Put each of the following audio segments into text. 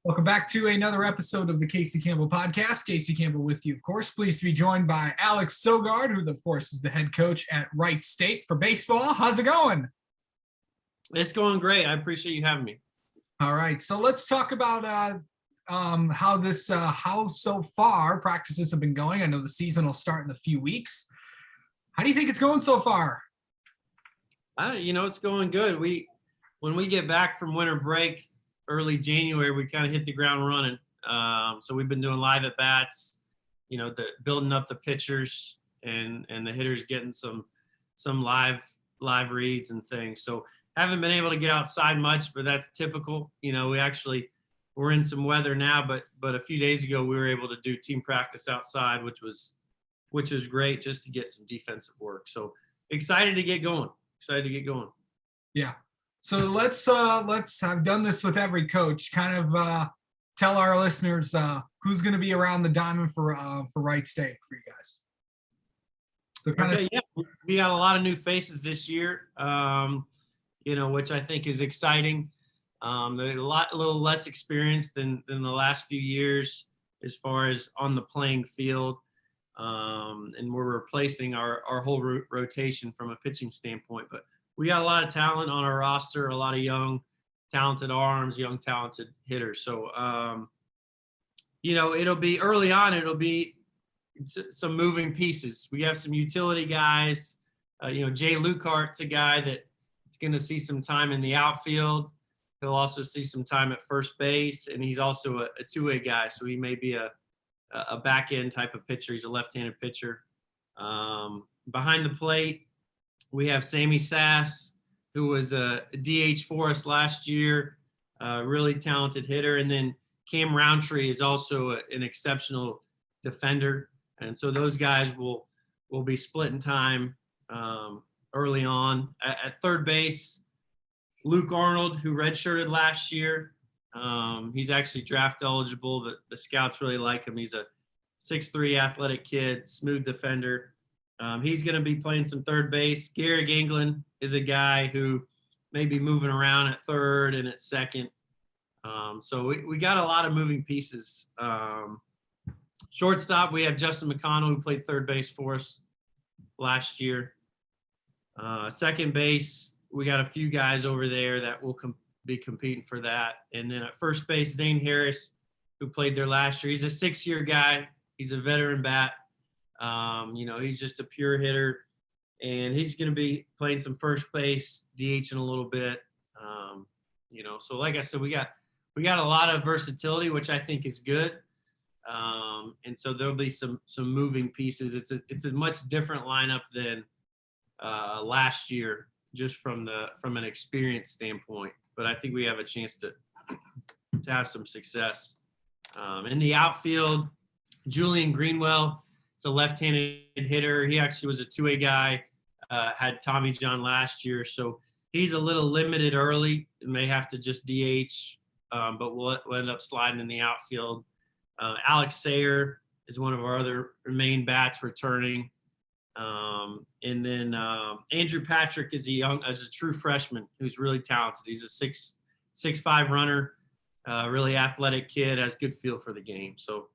Welcome back to another episode of the Casey Campbell podcast. Casey Campbell with you, of course. Pleased to be joined by Alex Sogard, who, of course, is the head coach at Wright State for baseball. How's it going? It's going great. I appreciate you having me. All right. So let's talk about how so far practices have been going. I know the season will start in a few weeks. How do you think it's going so far? It's going good. When we get back from winter break, early January, we kind of hit the ground running. So we've been doing live at bats, building up the pitchers and the hitters, getting some live reads and things. So haven't been able to get outside much, but that's typical. We're in some weather now, but a few days ago we were able to do team practice outside, which was great just to get some defensive work. So excited to get going. Yeah. So let's I've done this with every coach, kind of tell our listeners who's going to be around the diamond for Wright State for you guys. So we got a lot of new faces this year, which I think is exciting. They're a little less experienced than the last few years as far as on the playing field. And we're replacing our whole rotation from a pitching standpoint, but we got a lot of talent on our roster, a lot of young, talented arms, young, talented hitters. So, it'll be early on, it'll be some moving pieces. We have some utility guys. Jay Lucart's a guy that's going to see some time in the outfield. He'll also see some time at first base, and he's also a two-way guy, so he may be a back-end type of pitcher. He's a left-handed pitcher. Behind the plate, we have Sammy Sass, who was a DH for us last year, a really talented hitter. And then Cam Roundtree is also an exceptional defender. And so those guys will be splitting time early on. At third base, Luke Arnold, who redshirted last year, he's actually draft eligible. The scouts really like him. He's a 6'3" athletic kid, smooth defender. He's going to be playing some third base. Garrick England is a guy who may be moving around at third and at second. So we got a lot of moving pieces. Shortstop, we have Justin McConnell, who played third base for us last year. Second base, we got a few guys over there that will be competing for that. And then at first base, Zane Harris, who played there last year. He's a 6-year guy. He's a veteran bat. He's just a pure hitter, and he's going to be playing some first base, DH in a little bit. So like I said, we got a lot of versatility, which I think is good. And so there'll be some moving pieces. It's a much different lineup than last year, just from an experience standpoint. But I think we have a chance to have some success. In the outfield, Julian Greenwell. It's a left-handed hitter. He actually was a two-way guy, had Tommy John last year. So he's a little limited early and may have to just DH, but we'll end up sliding in the outfield. Alex Sayer is one of our other main bats returning. And then Andrew Patrick is a true freshman who's really talented. He's a 6'5" runner, really athletic kid, has good feel for the game. So.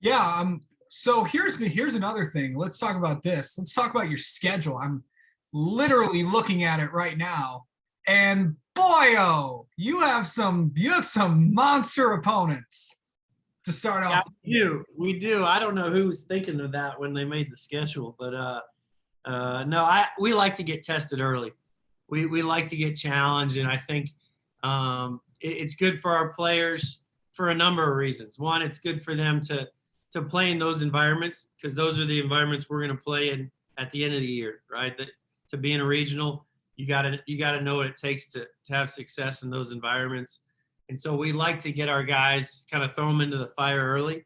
Yeah. So here's another thing. Let's talk about this. Let's talk about your schedule. I'm literally looking at it right now, and boy, you have some monster opponents to start off. Yeah, we do. I don't know who was thinking of that when they made the schedule, but we like to get tested early. We like to get challenged, and I think it's good for our players for a number of reasons. One, it's good for them to play in those environments, because those are the environments we're going to play in at the end of the year, right? To be in a regional, you got to know what it takes to have success in those environments. And so we like to get our guys, kind of throw them into the fire early.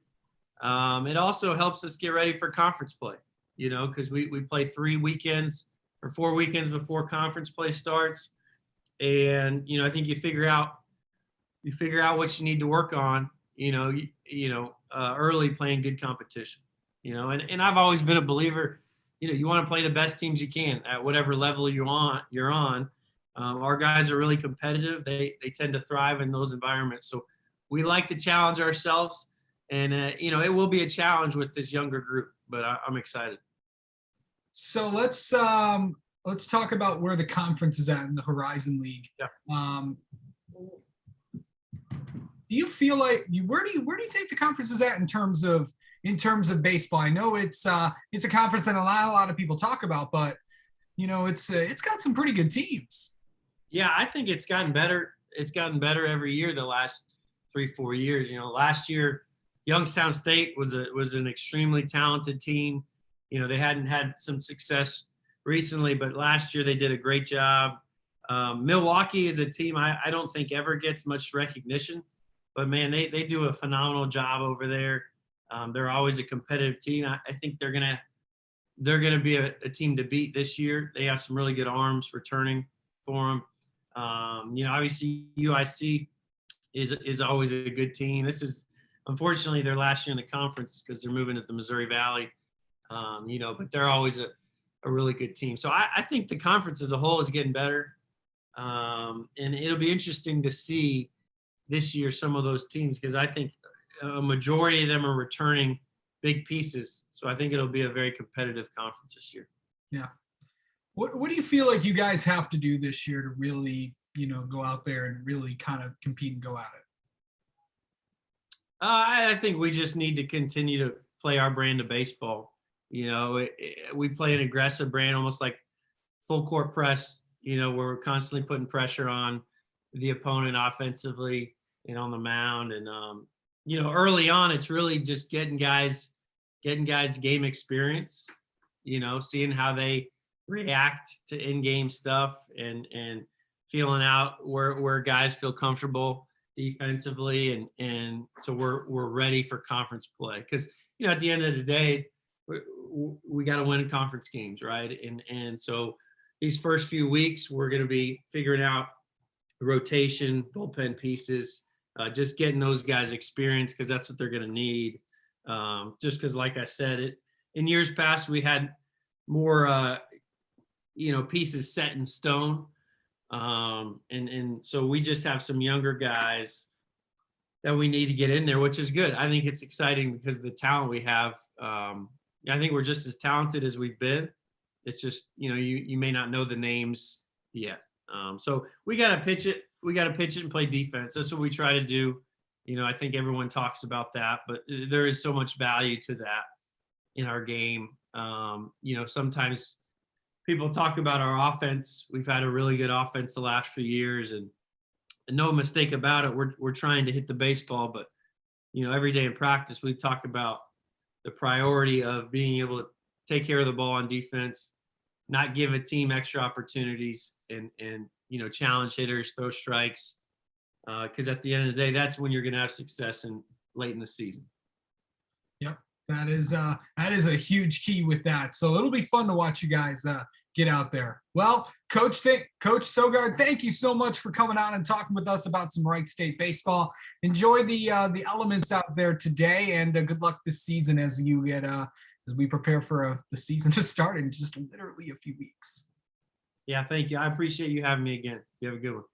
It also helps us get ready for conference play, because we play 3 weekends or 4 weekends before conference play starts. And, I think you figure out what you need to work on, early, playing good competition, and I've always been a believer, you want to play the best teams you can at whatever level you're on. Our guys are really competitive. They tend to thrive in those environments. So we like to challenge ourselves, and it will be a challenge with this younger group. But I'm excited. So let's talk about where the conference is at in the Horizon League. Yeah. Do you feel like where do you think the conference is at in terms of baseball? I know it's a conference that a lot of people talk about, but it's got some pretty good teams. Yeah, I think it's gotten better. It's gotten better every year the last 3-4 years. Last year Youngstown State was an extremely talented team. They hadn't had some success recently, but last year they did a great job. Milwaukee is a team I don't think ever gets much recognition, but man, they do a phenomenal job over there. They're always a competitive team. I think they're gonna be a team to beat this year. They have some really good arms returning for them. Obviously UIC is always a good team. This is unfortunately their last year in the conference because they're moving to the Missouri Valley. But they're always a really good team. So I think the conference as a whole is getting better. And it'll be interesting to see this year some of those teams because I think a majority of them are returning big pieces. So I think it'll be a very competitive conference this year. Yeah. What do you feel like you guys have to do this year to really, go out there and really kind of compete and go at it? I think we just need to continue to play our brand of baseball. We play an aggressive brand, almost like full court press, where we're constantly putting pressure on the opponent offensively and on the mound. And, early on, it's really just getting guys game experience, seeing how they react to in-game stuff and feeling out where guys feel comfortable defensively. And so we're ready for conference play. Because, at the end of the day, we got to win conference games, right? And so these first few weeks, we're going to be figuring out rotation, bullpen pieces, just getting those guys experience because that's what they're going to need. Just because, like I said, in years past, we had more, pieces set in stone. And so we just have some younger guys that we need to get in there, which is good. I think it's exciting because the talent we have, I think we're just as talented as we've been. It's just, you may not know the names yet. So we got to pitch it. We got to pitch it and play defense. That's what we try to do. I think everyone talks about that, but there is so much value to that in our game. Sometimes people talk about our offense. We've had a really good offense the last few years, and no mistake about it. We're trying to hit the baseball, but every day in practice, we talk about the priority of being able to take care of the ball on defense, not give a team extra opportunities, and challenge hitters, throw strikes. Because at the end of the day, that's when you're going to have success late in the season. Yep, that is a huge key with that. So it'll be fun to watch you guys get out there. Well, Coach Sogard, thank you so much for coming on and talking with us about some Wright State baseball. Enjoy the elements out there today, and good luck this season as we prepare for the season to start in just literally a few weeks. Yeah, thank you. I appreciate you having me again. You have a good one.